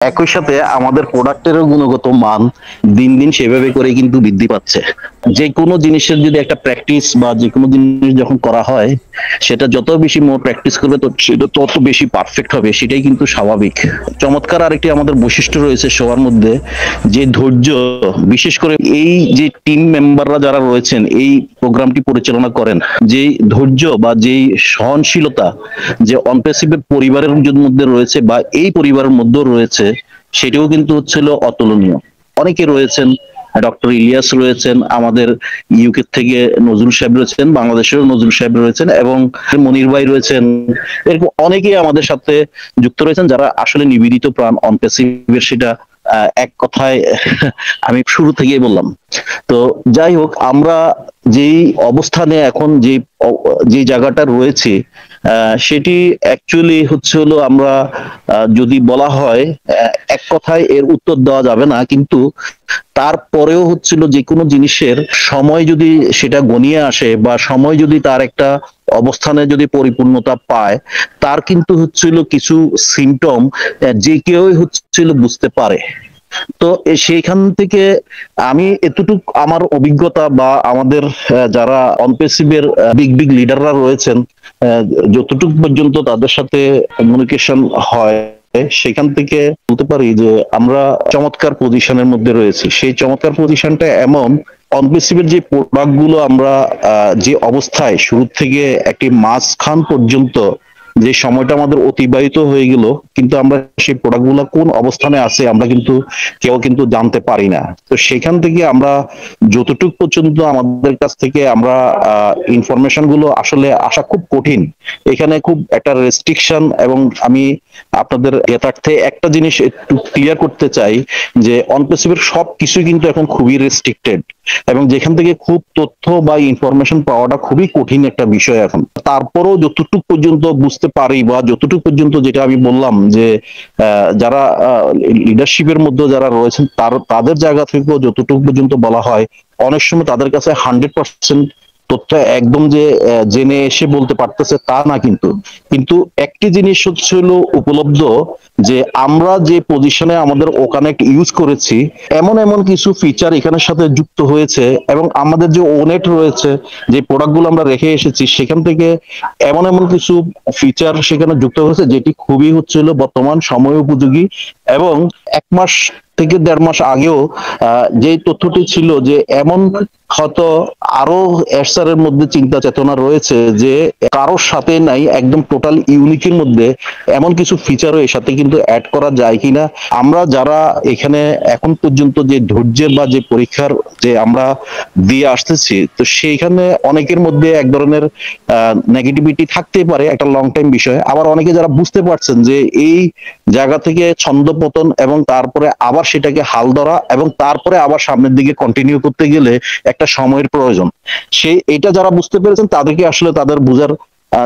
একই সাথে আমাদের প্রোডাক্টেরও গুণগত মান দিন দিন সেভাবে করে কিন্তু বৃদ্ধি পাচ্ছে। যে কোনো জিনিসের যদি একটা প্র্যাকটিস বা যে কোনো জিনিস যখন করা হয়, সেটা যত বেশি মোর প্র্যাকটিস করবে তো সেটা তত বেশি পারফেক্ট হবে, সেটাই কিন্তু স্বাভাবিক। চমৎকার আরেকটি আমাদের বৈশিষ্ট্য রয়েছে সবার মধ্যে, যে ধৈর্য। বিশেষ করে এই যে টিম মেম্বাররা যারা রয়েছেন এই প্রোগ্রামটি পরিচালনা করেন, যে ধৈর্য বা যেই সহনশীলতা যে অনপেসিভের পরিবারের মধ্যে রয়েছে বা এই পরিবারের মধ্যেও রয়েছে, সেটাও কিন্তু হচ্ছিল অতুলনীয়। অনেকে রয়েছেন, ডক্টর ইলিয়াস রয়েছেন আমাদের ইউকে থেকে, নজরুল সাহেব রয়েছেন, বাংলাদেশেরও নজরুল সাহেব রয়েছেন, এবং মনির ভাই রয়েছেন। এরকম অনেকেই আমাদের সাথে যুক্ত রয়েছেন যারা আসলে নিবেদিত প্রাণ অনপেসিভের, সেটা এক কথায় আমি শুরু থেকেই বললাম। তো যাই হোক, আমরা যেই অবস্থানে এখন যে জায়গাটা রয়েছে, সেটি অ্যাকচুয়ালি হচ্ছে হলো আমরা যদি বলা হয়, এক কথায় এর উত্তর দেওয়া যাবে না, কিন্তু তারপরেও হচ্ছিল যে কোনো জিনিসের সময় যদি সেটা গনিয়ে আসে বা সময় যদি তার একটা অবস্থানে যদি পরিপূর্ণতা পায়, তার কিন্তু হচ্ছিল কিছু সিমটম যে কেউই হচ্ছিল বুঝতে পারে। তো সেইখান থেকে আমি এতটুকু আমার অভিজ্ঞতা বা আমাদের যারা অনপেসিভের বিগ বিগ লিডাররা রয়েছেন, আহ, যতটুকু পর্যন্ত তাদের সাথে কমিউনিকেশন হয়, সেখান থেকে বলতে পারি যে আমরা চমৎকার পজিশনের মধ্যে রয়েছি। সেই চমৎকার পজিশনটা এমন, অনপেসিভের যে প্রোডাক্ট গুলো আমরা যে অবস্থায় শুরু থেকে একটি মাঝখান পর্যন্ত যে সময়টা আমাদের অতিবাহিত হয়ে গেল, কিন্তু আমরা সেই প্রোডাক্ট গুলা কোন অবস্থানে আছে আমরা কিন্তু কেউ কিন্তু জানতে পারি না। তো সেখান থেকে আমরা যতটুকু পর্যন্ত আমাদের কাছ থেকে আমরা ইনফরমেশন গুলো আসলে আসা খুব কঠিন। এখানে খুব একটা রেস্ট্রিকশন, এবং আমি আপনাদের জ্ঞাতার্থে একটা জিনিস একটু ক্লিয়ার করতে চাই, যে অনপেসিভের সব কিছুই কিন্তু এখন খুবই রেস্ট্রিক্টেড, এবং যেখান থেকে খুব তথ্য বা ইনফরমেশন পাওয়াটা খুবই কঠিন একটা বিষয় এখন। তারপরও যতটুকু পর্যন্ত বুঝতে পারি বা যতটুকু পর্যন্ত, যেটা আমি বললাম যে যারা লিডারশিপের মধ্যে যারা রয়েছেন তাদের জায়গা থেকেও যতটুকু পর্যন্ত বলা হয়, অনেক সময় তাদের কাছে 100% তথ্য একদম যে জেনে এসে বলতে পারতেছে তা না, কিন্তু কিন্তু একটি জিনিস হচ্ছে হলো উপলব্ধ, যে আমরা যে পজিশনে আমাদের ওকানেক্ট ইউজ করেছি, এমন এমন কিছু ফিচার এখানের সাথে যুক্ত হয়েছে, এবং আমাদের যে ওনেট রয়েছে, যে প্রোডাক্টগুলো আমরা রেখে এসেছি সেখান থেকে এমন এমন কিছু ফিচার সেখানে যুক্ত হয়েছে যেটি খুবই হচ্ছিল বর্তমান সময় উপযোগী। এবং 1 মাস থেকে 1.5 মাস আগেও যে তথ্যটি ছিল, যে এমন হয়তো আরো এর মধ্যে চিন্তা চেতনা রয়েছে যে কারোর সাথে নাই, একদম টোটাল ইউনিকের মধ্যে এমন কিছু ফিচারও এর সাথে কিন্তু অ্যাড করা যায় কিনা। আমরা যারা এখানে এখন পর্যন্ত যে ধৈর্যের বা যে পরীক্ষার যে আমরা দিয়ে আসতেছি, তো সেইখানে অনেকের মধ্যে এক ধরনের নেগেটিভিটি থাকতেই পারে, একটা লং টাইম বিষয়। আবার অনেকে যারা বুঝতে পারছেন যে এই জায়গা থেকে ছন্দপতন, এবং তারপরে আবার সেটাকে হাল ধরা, এবং তারপরে আবার সামনের দিকে কন্টিনিউ করতে গেলে একটা সময়ের প্রয়োজন। সেই এটা যারা বুঝতে পেরেছেন তাদেরকে আসলে তাদের বোঝার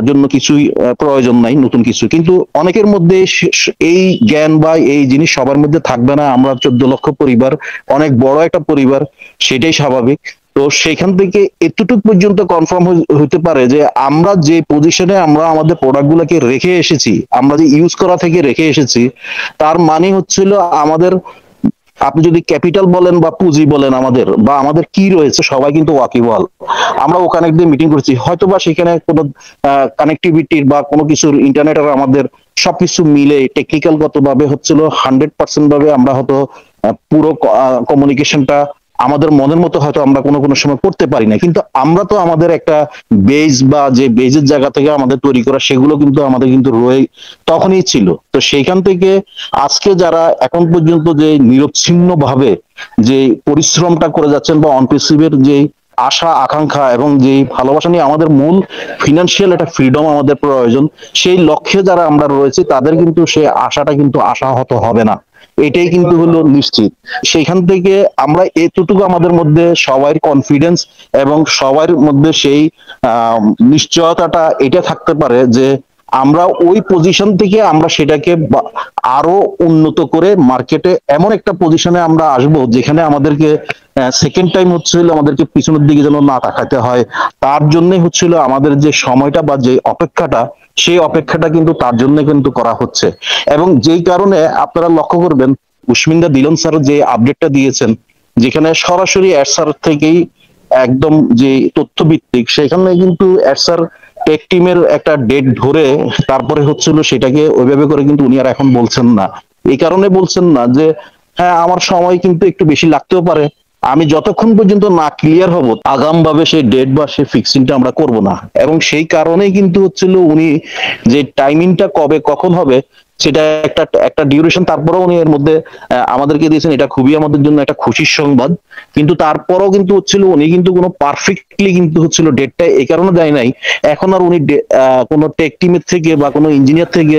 জন্য কিছুই প্রয়োজন নাই নতুন কিছু। কিন্তু অনেকের মধ্যে এই জ্ঞান বা এই জিনিস সবার মধ্যে থাকবে না। আমরা 14 লক্ষ পরিবার, অনেক বড় একটা পরিবার, সেটাই স্বাভাবিক। তো সেখান থেকে এতটুকু পর্যন্ত কনফার্ম হতে পারে যে আমরা যে পজিশনে আমরা আমাদের প্রোডাক্ট গুলাকে রেখে এসেছি, আমরা যে ইউজ করা থেকে রেখে এসেছি, তার মানে হচ্ছিল আমাদের, আপনি যদি ক্যাপিটাল বলেন বা পুঁজি বলেন, আমাদের বা আমাদের কি রয়েছে, সবাই কিন্তু ওয়াকিবহাল। আমরা ওখানে একদিন মিটিং করেছি, হয়তো বা সেখানে কোনো কানেক্টিভিটির বা কোনো কিছুর ইন্টারনেটের আমাদের সবকিছু মিলে টেকনিক্যাল গত ভাবে হচ্ছিল 100% ভাবে আমরা হয়তো পুরো কমিউনিকেশনটা আমাদের মনের মতো হয়তো আমরা কোনো কোনো সময় করতে পারি না, কিন্তু আমরা তো আমাদের একটা বেজ বা যে বেজের জায়গা থেকে আমাদের তৈরি করা, সেগুলো কিন্তু আমাদের কিন্তু রয়ে তখনই ছিল। তো সেইখান থেকে আজকে যারা এখন পর্যন্ত যে নিরবচ্ছিন্ন ভাবে যে পরিশ্রমটা করে যাচ্ছেন, বা অনপেসিভের যে আশা আকাঙ্ক্ষা এবং যে ভালোবাসা নিয়ে, আমাদের মূল ফিনান্সিয়াল একটা ফ্রিডম আমাদের প্রয়োজন, সেই লক্ষ্যে যারা আমরা রয়েছে তাদের কিন্তু সেই আশাটা কিন্তু আশাহত হবে না, এটাই কিন্তু হলো নিশ্চিত। সেখান থেকে আমরা এতটুকু আমাদের মধ্যে সবার কনফিডেন্স এবং সবার মধ্যে সেই নিশ্চয়তাটা এটা থাকতে পারে যে আমরা ওই পজিশন থেকে আমরা সেটাকে আরো উন্নত করে মার্কেটে এমন একটা পজিশনে আমরা আসব, যেখানে আমাদেরকে সেকেন্ড টাইম হচ্ছিল আমাদেরকে পিছনের দিকে যেন না তাকাতে হয়। তার জন্যই হচ্ছিল আমাদের যে সময়টা বা যে অপেক্ষাটা, সেই অপেক্ষাটা কিন্তু তার জন্য কিন্তু করা হচ্ছে। এবং যেই কারণে আপনারা লক্ষ্য করবেন উসমিন্দা দিলন স্যার যে আপডেটটা দিয়েছেন, যেখানে সরাসরি অ্যাডসার থেকেই একদম যে তথ্য ভিত্তিক, সেখানে কিন্তু অ্যাডসার টেক টিমের একটা ডেট ধরে তারপরে হচ্ছিল সেটাকে ওইভাবে করে কিন্তু উনি আর এখন বলছেন না। এই কারণে বলছেন না যে হ্যাঁ আমার সময় কিন্তু একটু বেশি লাগতেও পারে, আমি যতক্ষণ পর্যন্ত না ক্লিয়ার হব আগাম ভাবে সেই ডেট বা সেই ফিক্সিংটা আমরা করব না। এবং সেই কারণেই কিন্তু হচ্ছিল উনি যে টাইমিংটা কবে কখন হবে সেটা একটা একটা ডিউরেশন তারপরেও উনি এর মধ্যে আমাদেরকে দিয়েছেন, এটা খুবই আমাদের জন্য একটা খুশির সংবাদ। কিন্তু তারপরেও কিন্তু হচ্ছিল উনি কিন্তু কোনো পারফেক্টলি কিন্তু হচ্ছিল ডেটটা এই কারণে দেয় নাই, এখন আর উনি কোনো টেক টিমের থেকে বা কোনো ইঞ্জিনিয়ার থেকে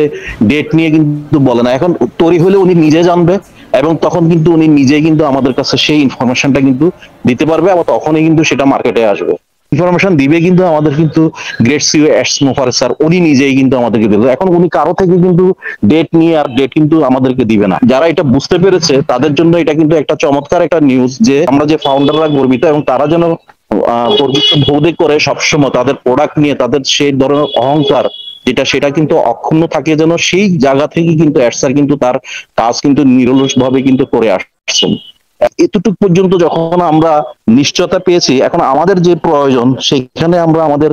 ডেট নিয়ে কিন্তু বলে না, এখন তৈরি হলে উনি নিজে জানবে এবং তখন কিন্তু উনি নিজেই কিন্তু আমাদের কাছে সেই ইনফরমেশনটা কিন্তু দিতে পারবে, আবার তখনই কিন্তু সেটা মার্কেটে আসবে। ইনফরমেশন দিবে কিন্তু আমাদের কিন্তু গ্রেট সিও এক্সমোফার স্যার, উনি নিজেই কিন্তু আমাদেরকে দিল। এখন উনি কারো থেকে কিন্তু ডেট নিয়ে আর ডেট কিন্তু আমাদেরকে দিবে না। যারা এটা বুঝতে পেরেছে তাদের জন্য এটা কিন্তু একটা চমৎকার একটা নিউজ যে আমরা যে ফাউন্ডাররা গর্বিত এবং তারা যেন গর্বিত বোধ করে সবসময় তাদের প্রোডাক্ট নিয়ে তাদের সেই ধরনের অহংকার যেটা সেটা কিন্তু অক্ষুণ্ণ থাকে, যেন সেই জায়গা থেকে কিন্তু স্যার কিন্তু তার কাজ কিন্তু নিরলস ভাবে কিন্তু করে আসছেন। এতটুকু পর্যন্ত যখন আমরা নিশ্চয়তা পেয়েছি, এখন আমাদের যে প্রয়োজন সেখানে আমরা আমাদের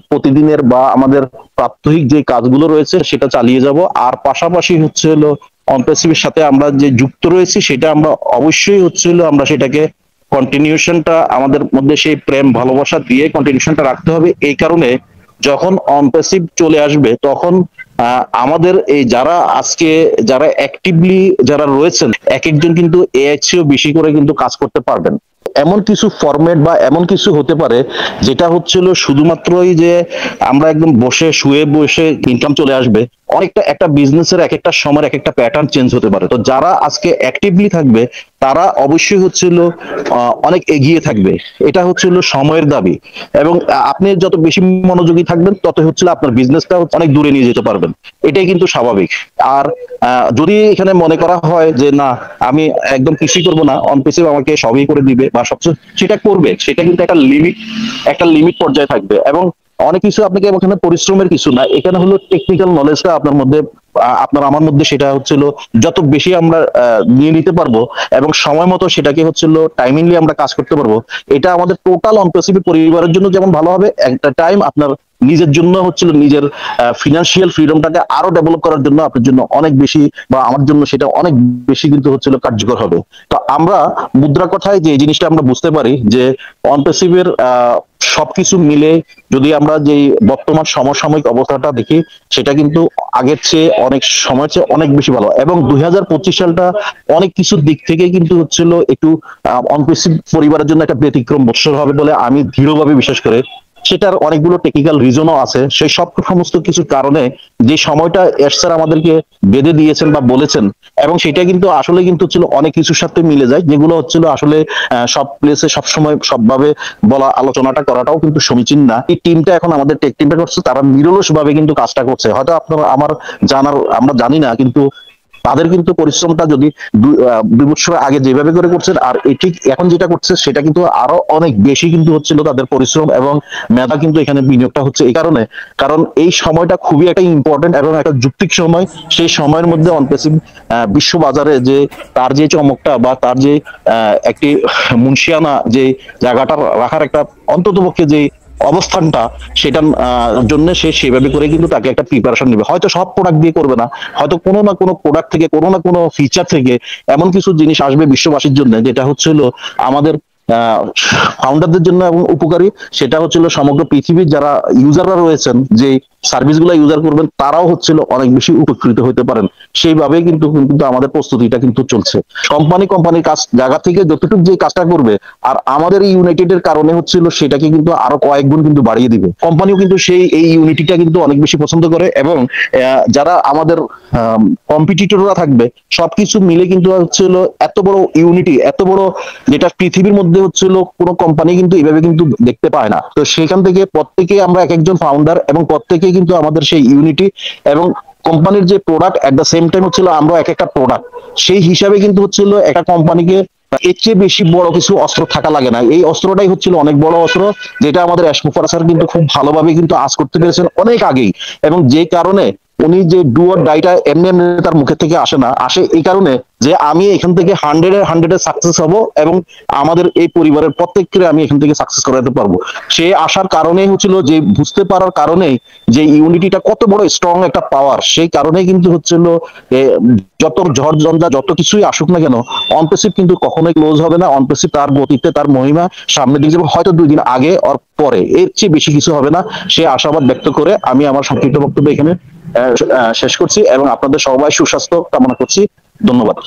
প্রতিদিনের বা আমাদের প্রাত্যহিক যে কাজগুলো রয়েছে সেটা চালিয়ে যাব। আর পাশাপাশি হচ্ছে হলো অনপ্রেসিভের সাথে আমরা যে যুক্ত রয়েছি সেটা আমরা অবশ্যই হচ্ছে হলো আমরা সেটাকে কন্টিনিউশনটা আমাদের মধ্যে সেই প্রেম ভালোবাসা দিয়ে কন্টিনিউশনটা রাখতে হবে। এই কারণে যখন অনপ্রেসিভ চলে আসবে তখন আমাদের এই যারা আজকে যারা অ্যাক্টিভলি যারা রয়েছেন এক একজন কিন্তু এর চেয়েও বেশি করে কিন্তু কাজ করতে পারবেন। এমন কিছু ফরম্যাট বা এমন কিছু হতে পারে যেটা হচ্ছিল শুধুমাত্রই যে আমরা একদম বসে শুয়ে বসে ইনকাম চলে আসবে। অনেকটা একটা বিজনেসের এক একটা সময় এক একটা প্যাটার্ন চেঞ্জ হতে পারে। তো যারা আজকে অ্যাক্টিভলি থাকবে তারা অবশ্যই হচ্ছিল অনেক এগিয়ে থাকবে, এটা হচ্ছিল সময়ের দাবি। এবং আপনি যত বেশি মনোযোগী থাকবেন তত হচ্ছিল আপনার বিজনেসটা অনেক দূরে নিয়ে যেতে পারবেন, এটাই কিন্তু স্বাভাবিক। আর যদি এখানে মনে করা হয় যে না আমি একদম কিছুই করবো না, অনপেসিভ আমাকে সবই করে দিবে বা সবচেয়ে সেটা করবে, সেটা কিন্তু একটা লিমিট পর্যায়ে থাকবে। এবং অনেক কিছু আপনাকে এখানে পরিশ্রমের কিছু না, এখানে হলো টেকনিক্যাল নলেজটা আপনার মধ্যে আপনার আমার মধ্যে সেটা হচ্ছিল যত বেশি আমরা নিয়ে নিতে পারবো এবং সময় মতো সেটাকে হচ্ছিল টাইমিংলি আমরা কাজ করতে পারবো, এটা আমাদের টোটাল অনপ্রেসিভ পরিবারের জন্য যেমন ভালো হবে, একটা টাইম আপনার নিজের জন্য হচ্ছিল নিজের ফিনান্সিয়াল ফ্রিডমটাকে আরো ডেভেলপ করার জন্য আপনার জন্য অনেক বেশি বা আমার জন্য সেটা অনেক বেশি কিন্তু হচ্ছিল কার্যকর হবে। তো আমরা মুদ্রা কথায় যে জিনিসটা আমরা বুঝতে পারি যে অনপ্রেসিভের সবকিছু মিলে যদি আমরা যে বর্তমান সমসাময়িক অবস্থাটা দেখি সেটা কিন্তু আগের চেয়ে অনেক সময়ের চেয়ে অনেক বেশি ভালো। এবং 2025 সালটা অনেক কিছুর দিক থেকে কিন্তু হচ্ছিল একটু অনপ্রেসিভ পরিবারের জন্য একটা ব্যতিক্রম বৎসর হবে বলে আমি দৃঢ়ভাবে বিশ্বাস করি। সেটার অনেকগুলো টেকনিক্যাল রিজনও আছে, সেই সব সমস্ত কিছুর কারণে যে সময়টা স্যার আমাদেরকে বেঁধে দিয়েছেন বা বলেছেন, এবং সেটা কিন্তু আসলে কিন্তু ছিল অনেক কিছুর সাথে মিলে যায়, যেগুলো হচ্ছিল আসলে সব প্লেসে সবসময় সবভাবে বলা আলোচনাটা করাটাও কিন্তু সমীচীন না। এই টিমটা এখন আমাদের টেক টিমটা করছে, তারা নিরলস ভাবে কিন্তু কাজটা করছে। হয়তো আপনার আমার জানার আমরা জানি না, কিন্তু তাদের কিন্তু পরিশ্রমটা যদি 2 বছর আগে যেভাবে করে করছেন আর এই ঠিক এখন যেটা করছে সেটা কিন্তু আরো অনেক বেশি কিন্তু হচ্ছিল তাদের পরিশ্রম এবং মেধা কিন্তু এখানে বিনিয়োগটা হচ্ছে এই কারণে, কারণ এই সময়টা খুবই একটা ইম্পর্টেন্ট এবং একটা যুক্তিক সময়। সেই সময়ের মধ্যে অনপ্রেসিভ বিশ্ববাজারে যে তার যে চমকটা বা তার যে একটি মুন্সিয়ানা যে জায়গাটা রাখার একটা অন্ততপক্ষে যে অবস্থানটা, সেটার জন্য সে সেভাবে করে কিন্তু তাকে একটা প্রিপারেশন নেবে। হয়তো সব প্রোডাক্ট দিয়ে করবে না, হয়তো কোনো না কোনো প্রোডাক্ট থেকে কোনো না কোনো ফিচার থেকে এমন কিছু জিনিস আসবে বিশ্ববাসীর জন্য যেটা হচ্ছিল আমাদের ফাউন্ডারদের জন্য এবং উপকারী। সেটা হচ্ছিল সমগ্র পৃথিবীর যারা ইউজাররা রয়েছেন যে সার্ভিস গুলা ইউজার করবেন তারাও হচ্ছিল অনেক বেশি উপকৃত হতে পারেন। সেইভাবে কিন্তু কিন্তু আমাদের প্রস্তুতিটা কিন্তু চলছে। কোম্পানির কাজ জায়গা থেকে যতটুকু যে কাজটা করবে আর আমাদের এই ইউনাইটেড এর কারণে হচ্ছিল সেটাকে কিন্তু আরো কয়েক গুণ কিন্তু বাড়িয়ে দিবে। কোম্পানিও কিন্তু সেই এই ইউনিটিটা কিন্তু অনেক বেশি পছন্দ করে এবং যারা আমাদের কম্পিটিটররা থাকবে সবকিছু মিলে কিন্তু হচ্ছিল এত বড় ইউনিটি, এত বড় যেটা পৃথিবীর মধ্যে হচ্ছিল কোনো কোম্পানি কিন্তু এইভাবে কিন্তু দেখতে পায় না। তো সেখান থেকে প্রত্যেকে আমরা এক একজন ফাউন্ডার এবং প্রত্যেকে কিন্তু আমাদের সেই ইউনিটি এবং কোম্পানির যে product at the same time হচ্ছিল আমরা এক একটা প্রোডাক্ট, সেই হিসাবে কিন্তু হচ্ছিল একটা কোম্পানিকে এর চেয়ে বেশি বড় কিছু অস্ত্র থাকা লাগে না। এই অস্ত্রটাই হচ্ছিল অনেক বড় অস্ত্র, যেটা আমাদের এশমুফার স্যার কিন্তু খুব ভালোভাবে কিন্তু আজ করতে পেরেছেন অনেক আগেই। এবং যে কারণে উনি যে ডু অর ডাইটা এমনি এমনি তার মুখে থেকে আসে না, আসে এই কারণে যে আমি এখান থেকে 100-এ সাকসেস হব এবং আমাদের এই পরিবারের প্রত্যেককে আমি এখান থেকে সাকসেস করাতে পারবো। সে আসার কারণেই হচ্ছিল যে বুঝতে পারার কারণেই যে ইউনিটিটা কত বড় স্ট্রং একটা পাওয়ার, সেই কারণেই কিন্তু হচ্ছিল এ, যত ঝড় ঝঞ্ঝা যত কিছুই আসুক না কেন, অনপেসিভ কিন্তু কখনোই ক্লোজ হবে না। অনপেসিভ তার গতিতে তার মহিমা সামনের দিকে যাবে, হয়তো 2 দিন আগে আর পরে, এর চেয়ে বেশি কিছু হবে না। সে আশাবাদ ব্যক্ত করে আমি আমার সংক্ষিপ্ত বক্তব্য এখানে শেষ করছি এবং আপনাদের সবাই সুস্বাস্থ্য কামনা করছি। ধন্যবাদ।